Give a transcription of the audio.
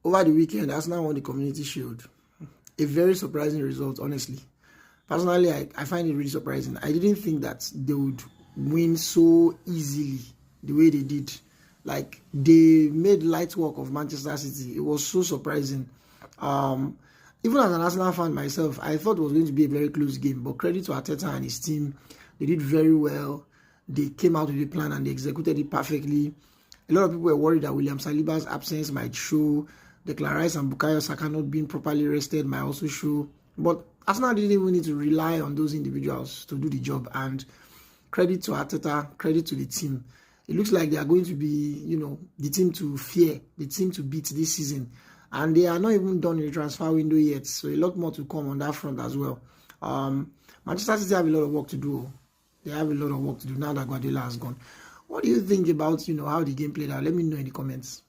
over the weekend, Arsenal won the Community Shield. A very surprising result, honestly. Personally, I find it really surprising. I didn't think that they would win so easily the way they did. Like, they made light work of Manchester City. It was so surprising. Even as an Arsenal fan myself, I thought it was going to be a very close game. But credit to Arteta and his team. They did very well. They came out with a plan and they executed it perfectly. A lot of people were worried that William Saliba's absence might show. Declan Rice and Bukayo Saka not being properly rested might also show. But Arsenal didn't even need to rely on those individuals to do the job. And credit to Arteta, credit to the team. It looks like they are going to be, the team to fear, the team to beat this season. And they are not even done in the transfer window yet. So a lot more to come on that front as well. Manchester City have a lot of work to do. They have a lot of work to do now that Guardiola has gone. What do you think about, how the game played out? Let me know in the comments.